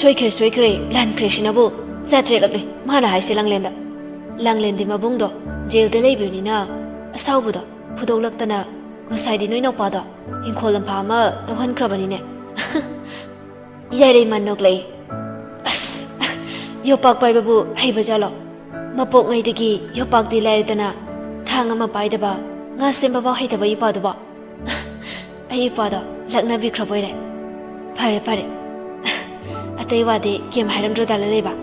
soikre lan krishnabu satre lagle mana haise langlenda langlendi mabungdo jail de leibuni na asaubudo phudolaktana ngasai di noino pada ingkholam phama tawhan krabani ne yare manoklei as yopak pai babu haiba jalo mapok ngai degi yopak di lairdana thanga ma pai daba nga semba ba hai daba ipa daba ai pada lakna bi khraboire pare pare atai wadi kem hairam dro dala leba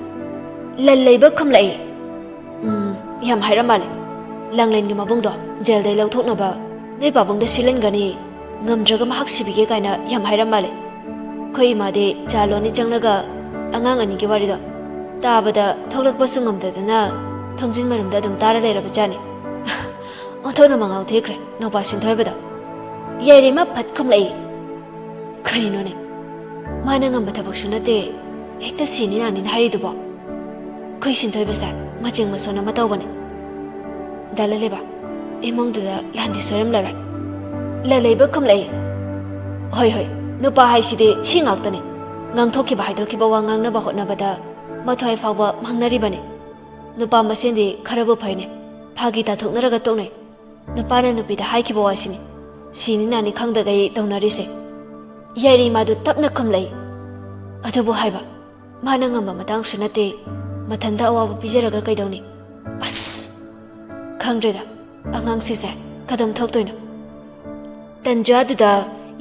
lalleiba khamlai yam hairam male langlen gi mabungdo jail dai lauthokna ba nei babungda silen gani ngamdraga mahak sibige kaina yam hairam male khoi ma de jaloni changnaga angang ani gi warida tabada thoklakpa sungam na thongjin maramda dum tara lera bachani othona mangaw thekre nopa sin thoibada yaire ma phat khamlai khaino ne mana ngamba thabak sunate hekta sini nanin haridubo khoi sin thoibasa macheng masona matawbane dalaleba emongda landi soram larai lalaiba khamlai hoi hoi nupa haiside singaktane ngangthoki ba haidoki ba wangang na ba hotna bada mathoi fawa mangnari bane nupa masendi kharabu phaine phagi ta thoknaraga tongne nupa na nupi da haiki ba wasini sini nani khangda gai tonari se yairi madu tapna khamlai adubu haiba mana ngamba matang sunate mathanda awabu pijaraga kaidawni as khangdreda angang sise kadam thoktoina tanja duda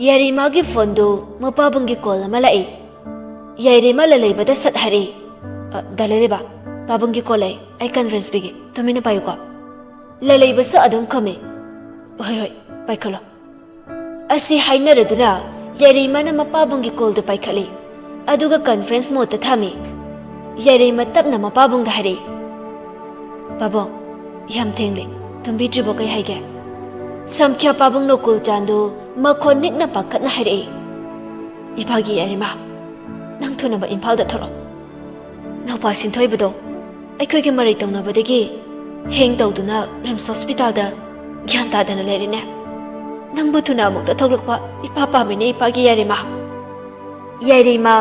yairi magi phone du mapabungi call amalai yairi malalai bada sat hari dalaleba babungi call ai conference bigi tumina payuko lalai basa adum khame hoi hoi paikhalo asi hainaraduna yairi mana mapabungi call du paikhali aduga conference mode ta thami yairi matapna mapabung da hari babo yam thengle tumbi tribo kai haige samkhya pabung no kul chandu makhon nikna pakhat na hari ibagi yairi ma nang thuna ba imphal da thoro naupa sin thoibado aikhoi ge marai tawna badagi heng tawduna rims hospital da gyan ta dana lerine nang bu thuna muk da thoglakpa ipa pa mine ipagi yairi ma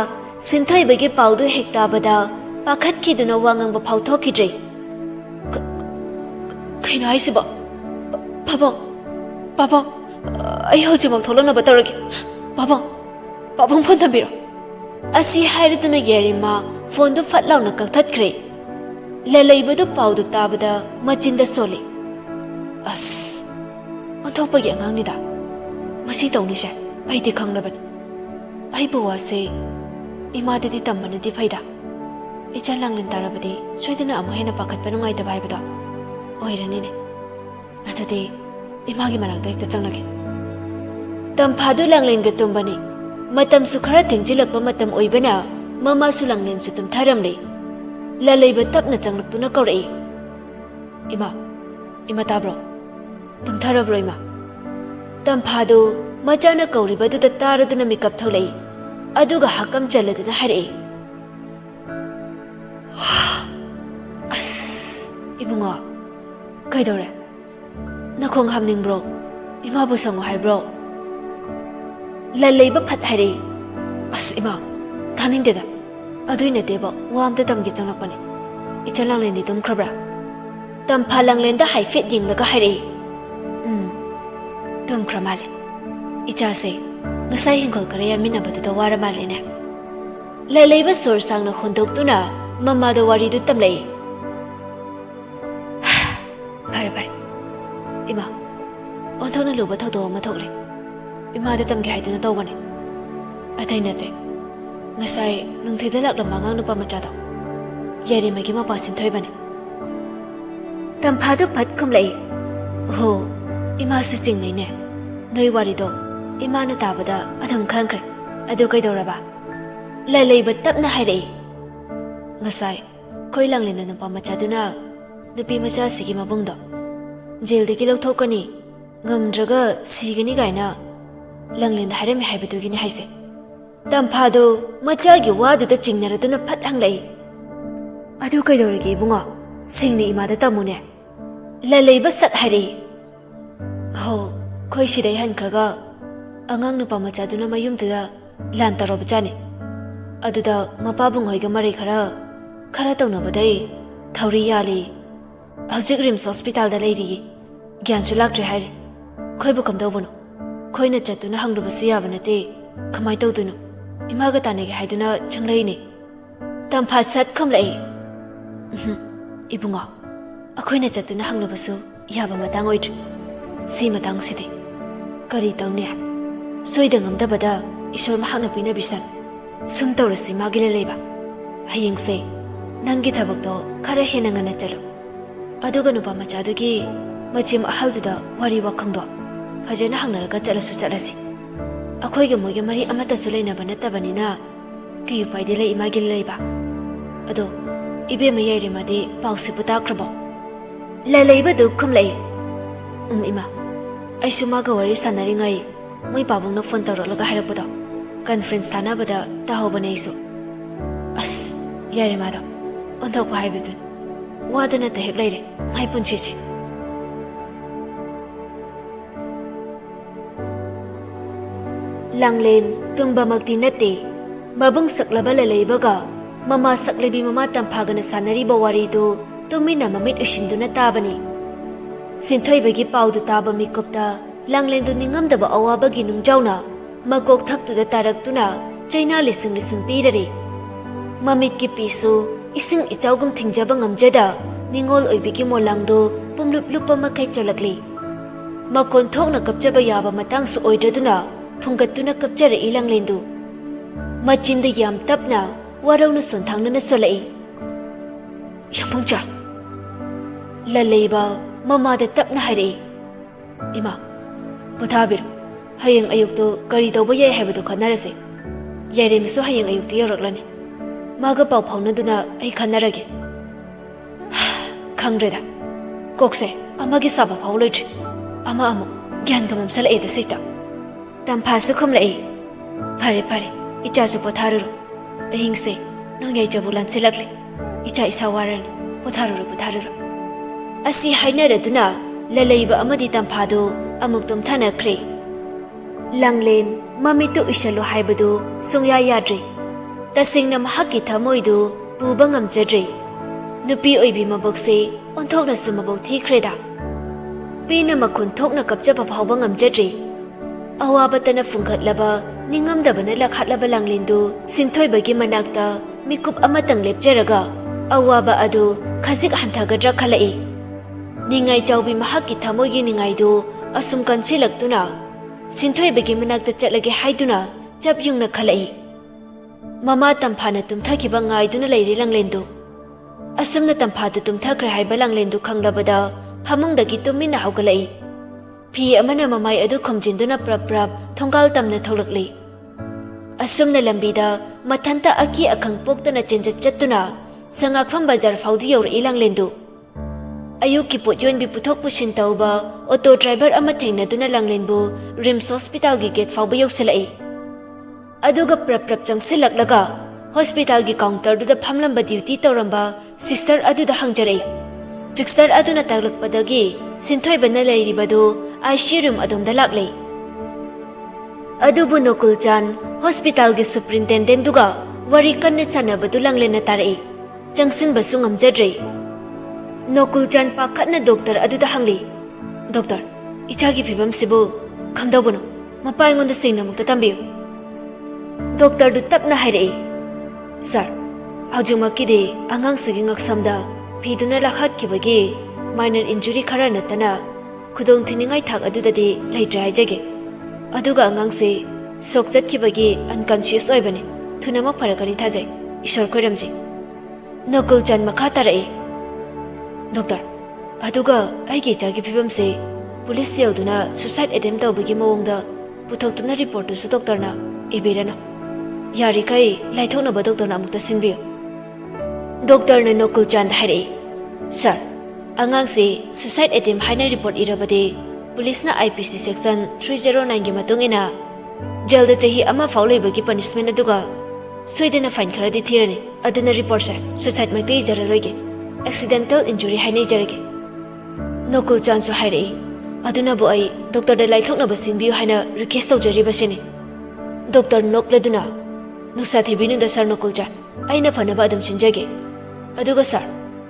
sin thoi bagi paudu hekta bada pakhat ki duna wangang ba phau thoki dre kaina aisiba babang ai hoji mak tholona ba tarage babang phone thambiro asi hairaduna yairi ma phone du phat launa kaktat khre lalai badu paudu tabada machinda soli as anthopa gi angang ni da masi tawni se ai di khanglabani ai bu wase ima didi tambana di phaida icha langlin tarabadi soidina amahena pakhat panungai da bai bada oirani ne atudi ima gi manak da ekta changlage tam phadu langlin ga tumbani matam su khara thingjilakpa matam oibana mama su langlin su tum tharamle lalai ba tapna changlakuna kaurai ima tabro tum tharabro ima tam phadu machana kauri badu ta taraduna mikap tholai aduga hakam chaladuna hare as ibunga kaidore nakhong hamning bro ima bu sangu hai bro lalai ba phat hare as ima thaning deda aduina deba wam ta tamgi changlakpane ichalang lendi tum khrabra tam phalang lenda hai fit ying laga hare tum khramale icha se ngasai hingol karaya mina badu da wara male ne lalai ba sor sangna khondok tuna mama da wari du tamlai bare ima onthona loba thodo ma thokle ima da tamgi haiduna tawbane atai nate ngasai nungthida lakla mangang nupa macha do yairi magi ma pasin thoibane tam phadu phat khumlai ho ima su chinglai ne noi wari do ima na tabada adam khangkre adu kai doraba lalai ba tapna hairei ngasai khoi langlena nupa macha duna nupi macha sigi mabungdo jail de kilo thokani ngamdraga sigani gaina langlen hairem haibadugini haise tamphado macha gi wadu da chingnaraduna phat hanglai adu kai dorege bunga singni imada tamune lalai ba sat hairei ho khoi sidai han kraga angang nupa macha duna mayum da lan tarob chane ꯑꯗꯨꯗ ꯃꯄꯥꯕꯨꯡ ꯍꯣꯏꯒ ꯃꯔꯩ ꯈꯔ ꯇꯧꯅꯕꯗꯩ ꯊꯧꯔꯤ ꯌꯥꯜꯂꯤ ꯍꯧꯖꯤꯛ ꯔꯤꯝꯁ ꯍꯣꯁꯄꯤꯇꯥꯜꯗ ꯂꯩꯔꯤꯌꯦ ꯒ꯭ꯌꯥꯟꯁꯨ ꯂꯥꯛꯇ꯭ꯔꯦ ꯍꯥꯏꯔꯤ ꯈꯣꯏꯕꯨ ꯀꯝꯗꯧꯕꯅꯣ ꯈꯣꯏꯅ ꯆꯠꯇꯨꯅ ꯍꯪꯂꯨꯕꯁꯨ ꯌꯥꯕ ꯅꯠꯇꯦ ꯀꯃꯥꯏ ꯇꯧꯗꯣꯏꯅꯣ ꯏꯃꯥꯒ ꯇꯥꯟꯅꯒꯦ ꯍꯥꯏꯗꯨꯅ ꯆꯪꯂꯛꯏꯅꯦ ꯇꯝꯐꯥ ꯁꯠ ꯈꯨꯝꯂꯛꯏ ꯏꯕꯨꯡꯉꯣ ꯑꯩꯈꯣꯏꯅ ꯆꯠꯇꯨꯅ ꯍꯪꯂꯨꯕꯁꯨ ꯌꯥꯕ ꯃꯇꯥꯡ ꯑꯣꯏꯗ꯭ꯔꯤ ꯁꯤ ꯃꯇꯥꯡꯁꯤꯗꯤ ꯀꯔꯤ ꯇꯧꯅꯤ ꯁꯣꯏꯗ ꯉꯝꯗꯕꯗ ꯏꯁꯣꯔ ꯃꯍꯥꯛꯅ ꯄꯤꯅꯕꯤꯁꯟ ꯁꯨꯝ ꯇꯧꯔꯁꯤ ꯃꯥꯒꯤ ꯂꯩꯕ ꯍꯌꯦꯡꯁꯦ ꯅꯪꯒꯤ ꯊꯕꯛꯇꯣ ꯈꯔ ꯍꯦꯟꯅ ꯉꯟꯅ ꯆꯠꯂꯨ ꯑꯗꯨꯒ ꯅꯨꯄꯥ ꯃꯆꯥꯗꯨꯒꯤ ꯃꯆꯤꯝ ꯑꯍꯜꯗꯨꯗ ꯋꯥꯔꯤ ꯋꯥꯈꯪꯗꯣ ꯐꯖꯅ ꯍꯪꯅꯔꯒ ꯆꯠꯂꯁꯤ ꯑꯩꯈꯣꯏꯒ ꯃꯣꯏꯒ ꯃꯔꯤ ꯑꯃꯠꯇꯁꯨ ꯂꯩꯅꯕ ꯅꯠꯇꯕꯅꯤ나 ꯀꯩ ꯎꯄꯥꯏꯗꯤ ꯂꯩ ꯏꯃꯥꯒꯤ ꯂꯩꯕ ꯑꯗꯣ 이베마 야이리마디 pausipu takrabo lalaiba du khumlai ima aisu maga wari sanaringai moi pabungna phone tawralaga hairapado conference thanabada tahobane isu as yairima da onthok haibidun wadana te hek laire mai punchi che langlen tumba makti nate babung saklaba lalaibaga mama saklebi mama tampagana sanari bawari do tumina mamit ushinduna tabani sinthoi bagi paudu taba mikopta langlen du ningam daba awaba gi nungjauna magok thaktu da taraktuna chaina lising pirare mamit ki pisu ising ichaugum thingjaba ngamjada ningol oibigi molangdo pumlup lupa makai cholakli makon thokna kapjaba yaba matang su oidaduna phungatuna kapjara ilanglendu machinda yam tapna warauna sonthangna solai yamungcha lalaiba mama da tapna haire ima pothabir hayeng ayukto kari tawba yai haibadu khanarase yairemsu hayeng ayukti yoraklani maga pau phaunaduna ai khanarage khangreda kokse amagi saba phauloi ama gyan kamam sala eda sita tamphasu khomlai phare icha su potharu ahingse nongyai jabulan silakle icha isa waran potharu asi hainaraduna lalaiba amadi tamphado amuktum thanakre langlen mamitu ishalu haibadu sungya yadre tasingna mahaki thamoidu puba ngamjadre nupi oibi mabokse onthokna sumabok thikreda pina makhun thokna kapjaba phawba ngamjadre awabatana phungkhatlaba ningamdabana lakhatlaba langlendu sinthoibagi manakta mikup amatang lepjaraga awaba adu khajik hanthagadra khalai ningai chawbi mahakki thamoigi ningaidu asum kanchilaktuna sinthoibagi manakta chatlage haiduna chabyungna khalai mama tamphana tumthakiba ngaiduna leiri langlendu asumna tamphadu tumthakre haiba langlendu khanglabada phamungdagi tumina haugalai phi amana mamai adu khomjinduna prap thongal tamna tholakli asumna lambida mathanta aki akhang poktana chenja chattuna sangakpham bazar faudi yor ilanglendu ayuki potyon bi puthok pushin tauba auto driver ama thengnaduna langlenbu rims hospital gi gate fawba yausalai aduga prap changsilaklaga hospital gi counter du da phamlamba duty tawramba sister adu da hangjarai sister aduna taglakpadagi sinthoi bana leiribadu ICU room adumda laklei adubu Nokulchan hospital gi superintendent duga wari kanna sanabadu langlena tarai changsin basu ngamjadrei Nokulchan pakhatna doctor aduda hangli doctor ichagi phibam sibu khamdabuno mapai ngonda singna mukta tambiu doctor du tapna hairei sir aujuma kide angang sigi ngaksamda phiduna lakhat kibagi minor injury khara natana khudong thiningai thak adudadi leitra haijage aduga angangse sokjat kibagi unconscious oibane thunama pharakani thajai ishor koiramji Nokulchan makha tarai doctor aduga aigi chagi phibamse police yauduna suicide attempt tawbagi mawongda puthoktuna report su doctor na ibirana yari kai laithokna ba doctor na amukta sinbiyo doctor na Nokulchan hairei sir angangse suicide attempt haina report irabade police na IPC section 309 gi matungina jail da chahi ama faulebagi punishment aduga soidena fine kharadi thirani aduna report sa suicide makte jararoige accidental injury hainai jarage Nokulchan su hairei aduna bo ai doctor da laithokna ba sinbiyo haina request tawjari basini doctor nokleduna नुसा थिबिनुदा sir नकुलचा आइना फनबा अदुम सिंजगे अदुगा sir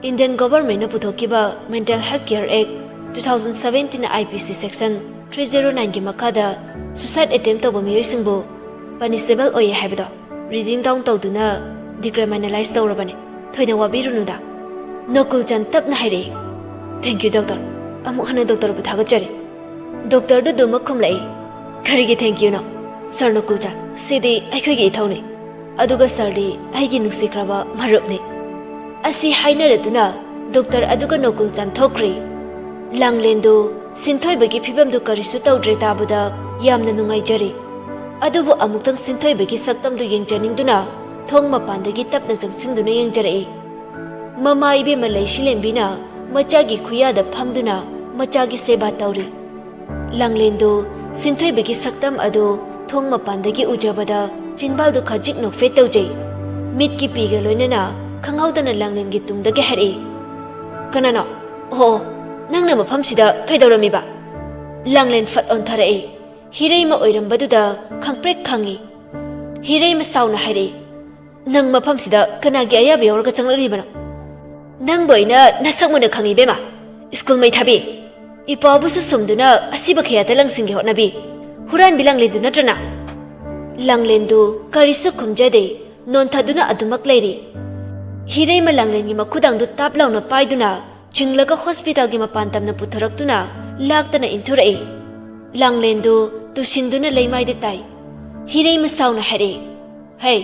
Indian government न पुथोकिबा mental health care act 2017 IPC section 309 की मखादा सुसाइड अटेम्प्ट तौबा मियोइसिंगबो पनिशेबल ओये हाइबदो रीडिंग डाउन तौदुना डिक्रिमिनलाइज तौरबने थोइना वाबिरुनुदा नकुलचान तपना हाइरे थैंक यू डॉक्टर अमुक हना डॉक्टर बु थागचरी डॉक्टर दु दुमक खुमलाई खरिगे थैंक यू नो सर नकुलचान सिदि आइखोगी इथौने अदुगा सरदी आइगी नुसिख्राबा मरुपने असी हाइनरदुना डॉक्टर अदुगा नकुलचान थोक्री लांगलेंदो सिंथोइबगी फिबमदु करिसु तौद्रे ताबुदा यामना नुंगाइजरी अदुबु अमुक्तंग सिंथोइबगी सक्तमदु येंगजनिंगदुना थोंग मपानदगी तपना जंगसिंगदुना येंगजरई ममा इबेमा लैसिलेंबिना मचागी खुयादा फमदुना मचागी सेबा तौरी लांगलेंदो सिंथोइबगी सक्तम अदो थोंग मपानदगी उजबदा चिनबालदु खजिक नोफे तौजै मिटकी पीगा लोइनना खंगाउदना लांगलेंगी तुंगदगे हरे कनानो हो नंगना मफमसिदा कैदौरमिबा लांगलेन फट ओंथरए हिरैमा ओइरमबदुदा खंप्रेक खंगी हिरैमा साउना हाइरे नंग मफमसिदा कनागी अयाबे औरगा चंगलरिबना नंग बोइना नसकमना खंगी बेमा स्कूल मै थाबी इपाबुसु समदुना असिबा खयाता लंगसिंगे होटनाबी हुरान बिलांगलेंदु नत्रना लांगलेंदु करिसु खुमजदे नोनथादुना अदुमक लैरी हिरैमा लांगलेंगी मखुदांदु तापलाउना पाइदुना चिंगलगा हॉस्पिटल की मपान तमना पुथरक्तुना लाक्तना इंथुरई लांगलेंदु तुसिंदुना लैमाइदे ताई हिरैमा साउना हरे हे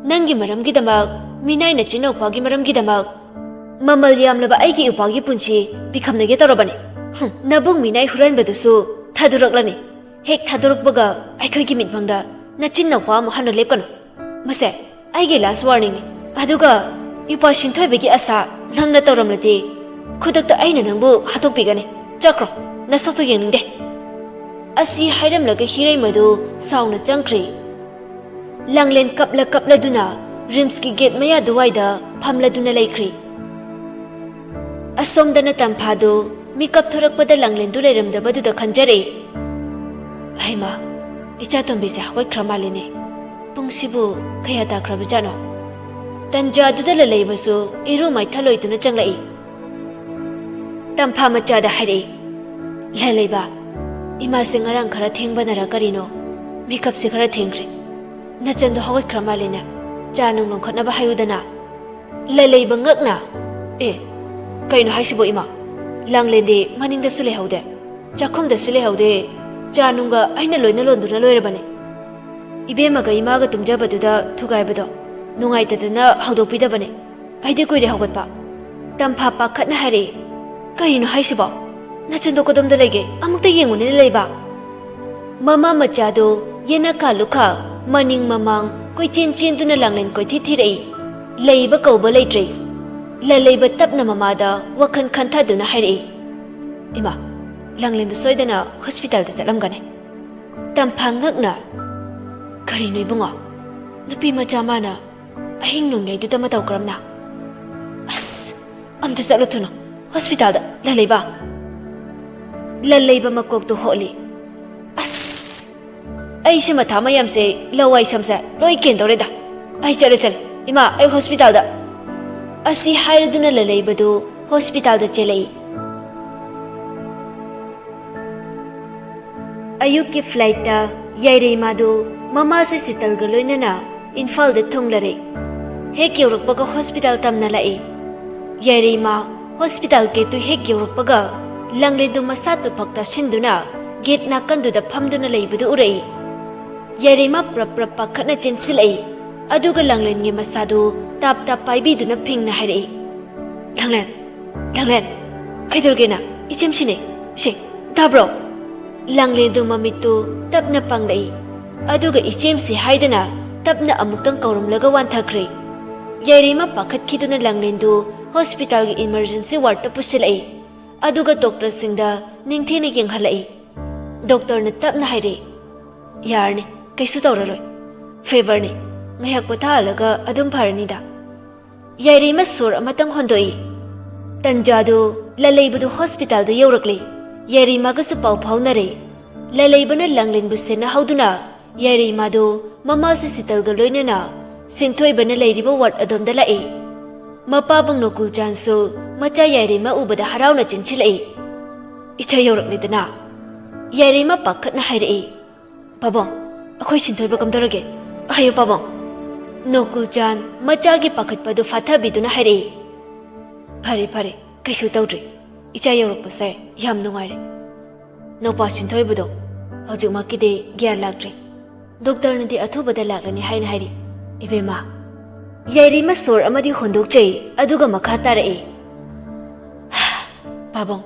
नंगी मरमगी दमक मिनाइना चिनौपागी मरमगी दमक ममल यामलबा आइगी उपागी पुंची बिखमनगे तौरबने नबुंग मिनाइ हुरानबदुसु थादुरक्लने हेक थादुरकबगा आइखोइगी मिटमंगदा नचिन नौपा महन लेपकनो मसे आइगे लास्ट वार्निंग अदुगा इपा सिंथोइबगी आसा नंगना तौरमलदे खुदक्ता आइना नंबु हाथोकपिगने चक्रो नसक्तु येंगनिंदे असी हाइरमलगा हिरैमदु साउना चंख्रे लांगलेन कपलदुना रिम्स की गेट मया दुवाइदा फमलदुना लैख्रे असोमदना तंफादो मिकअप थोरकपदा लांगलेंदु लेरमदबदुदा खंजरे हाइमा इचा तोंबिसे हगोइख्रा मालेने पुंगसिबु खया ताख्राबजानो तंजादुदा लैबसु इरु माइथालोइदुना चंगलाई तंफा मचादा हरे लैबा इमा से ngarang खरा थेंगबनरा करिनो मेकअप से खरा थेंग्रे नचंदो हगोइख्रा मालेना चानु नोंखनबा हायुदना लैबा ngakna ए कइनो हाइसिबो इमा लांगलेंदे मनिंगदसु लेहौदे चाखुमदसु लेहौदे चानुंगा आइना लोइना लोंदुना लोइरबने इबेमागा इमागा तुमजबदुदा थुगाइबदो नुंगाइतदना हौदोपिदबने आइदे कोइदे हौगतपा तंफा पाखतना हरे करिनो हाइसिबो नचंदो कदमदा लेगे अमुक्ता येंगुने लेबा ममा मचादो येना कालुखा मनिंग ममांग कोइ चेंदुना लांगलेन कोइ थिथिरई लेबा कौबा लेट्रे लैबा तपना ममादा वखन खंथादुना हाइरे इमा लांगलेंदु सोइदना हॉस्पिटल दा चलमगने तंफा ngakna करिनो इबुंगो नुपि मचा माना अहिंग नोंगैदुदा मतौ करमना अस अमता चलुथुनो हॉस्पिटल दा लैबा मकोक तो होली अस ऐसे मथा मयाम से लवाई समसे लोई केंदोरेदा आई चले इमा आई हॉस्पिटल दा असी हाइरदुना लैबदु हॉस्पिटल दा चेलै अयुक की फ्लाइट ता याइरेमादु ममा से सितलगा लोइनना इम्फाल दा थुंगलरे हेक यौरकपगा हॉस्पिटल तमना लाई याइरेमा हॉस्पिटल के तु हेक यौरकपगा लांगलेंदु मसातु फक्ता सिंदुना गेट नाकंदुदा फमदुना लैबदु उरई याइरेमा प्रप पाखना चेंसिलै अदुगा लांगलेंगी मसादु ताप पाइबिदुना फिंगना हाइरे लांगलेन कैदोरगेना इचेमसिने से दाब्रो लांगलेंदु ममितु तपना पांगलै अदुगा इचेमसि हाइदना तपना अमुक्तंग कौरमलगा वानथाख्रे याइरेमा पाखतखिदुना लांगलेंदु हॉस्पिटल की इमरजेंसी वार्ड ता पुसिलै अदुगा डॉक्टर सिंगदा निंगथेना येंगहलै डॉक्टर ने तपना हाइरे यारने कैसु तौररोय फेवर ने ngaiak potalaga adum pharanida yairema sor amatang hondoi tanjadu lalaibudu hospital du yaurakle yairema ga su pau phaunare lalaibana langlen bu sena hauduna yairema do mama se sital ga loinana Sinthoibana leiriba ward adomda lai. Mapabang Nokul Jansu macha Yairima ubada harauna chinchilai. Icha yoraknidana. Yairima pakatna hairai. Pabong, akhoi Sinthoiba kamdorage. Ayo pabong. Nokul Jan macha gi pakatpadu fathabiduna hairai. Phare kaisu tawdri. Icha yorakpase yam nungaire. Nopa Sinthoibudo hojikmakide gyan lagdri. Doctor nadi athubada lagrani haina hairi. Ibema Yairima sor amadi hondok chai aduga makha tarai. Pabong,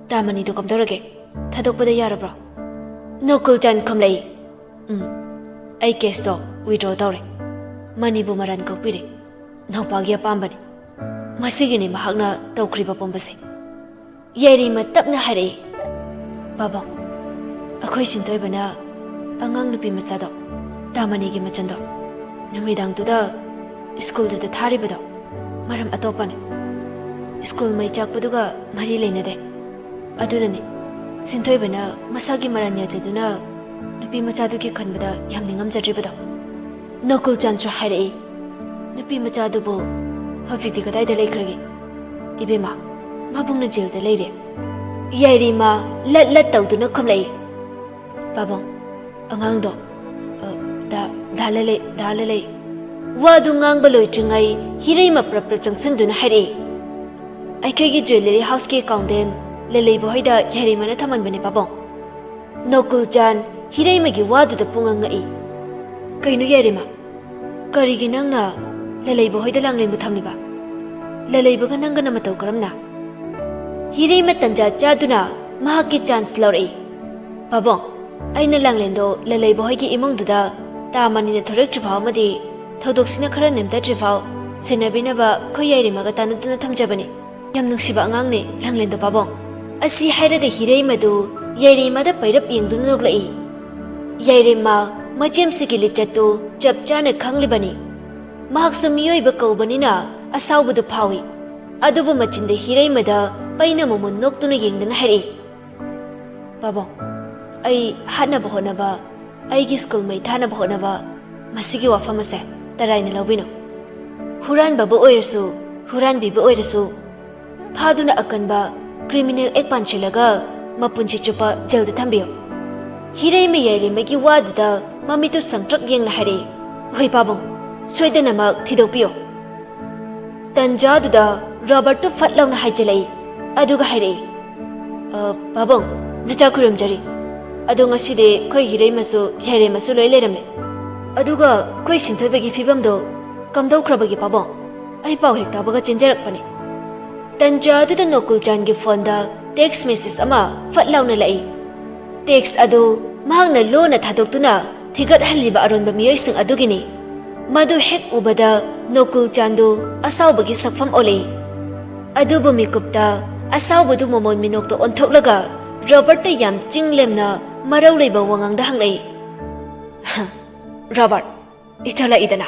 tamani do kamdorage. Thadokpada yarabra. Nokul Jan kamlai. Ai case do withdraw tawre. Mani bu maran kopire. Nopagi apambani. Masigini mahakna tawkriba pombasi. Yairima tapna harai. Pabong, akhoi Sinthoibana angang nupi machado tamani gi machando. Numidang tuda school tuda tharibado maram atopane. School mai chakpaduga mari leinade. Adudani Sinthoibana masagi maranya jaduna nupi machadugi khanbada yamni ngamjadribado. Nokul Janchu hairai. Nupi machadubu hojikti kadaida leikrage. Ibema mabungna jail da leire. Yairima lat tawduna khamlai. Pabong, angang do dalale wadu ngang baloi tringai Hiraima prapra changsanduna hairai. Aikagi jewelry house ke accountant lelei boida Yairima na thaman bane pabong. Nokul Jan Hiraima gi wadu da pungangai. Kainu Yairima karigi nangna lelei boida langlen bu thamniba. Lelei boga nangana matau karamna. Hiraima tanja chaduna mahaki chance laurai. Pabong, aina langlendo lelei boigi imong duda tamani na thorek trifau madi thodoksina khara nemta trifau sinabinaba khoi Yairimaga tanaduna thamjabani. Yam nungsiba angangne langlendo pabong. Asi hairaga Hiraima du Yairima da pairap yengduna noglai. Yairima macemsigi lichatu chapchana khanglibani. Mahaksa miyoiba kaubanina asawbudu phawi. Adubu machinde Hiraima da paina momun noktuna yengdana hairai. Pabong, ai hanaba honaba aigi school mai thanaba honaba masigi wafamase taraina lawbino. Huran babu oirasu huran bibu oirasu phaduna akanba criminal ek panchilaga mapunchi chupa jalda thambiyo. Hiraima Yairima gi waduda mamitu sangtrak yengna hairai. Hoi pabong, soidanamak thidokpiyo. Tanjaduda Robert fatlauna haijalai. Aduga hairai. Pabong, nacha kuramjari. Adu ngaside khoi Hiraimasu Yairimasu loi leiramne. Aduga khoi Sinthoibagi phibamdo kamdaukrabagi pabong. Ai pau hek tabaga chinjarakpane. Tanja aduda Nokul Jan gi phone da text message ama fatlauna lai. Text adu mahangna lona thadoktuna thigat haliba aronba miyoi sing adugini. Madu hek ubada Nokul Jandu asawbagi sakfam olei. Adubu mikupta asawbadu momon minokto onthoklaga Robert yam chinglemna marau leiba wangang da hanglai. Robert, ichala idana.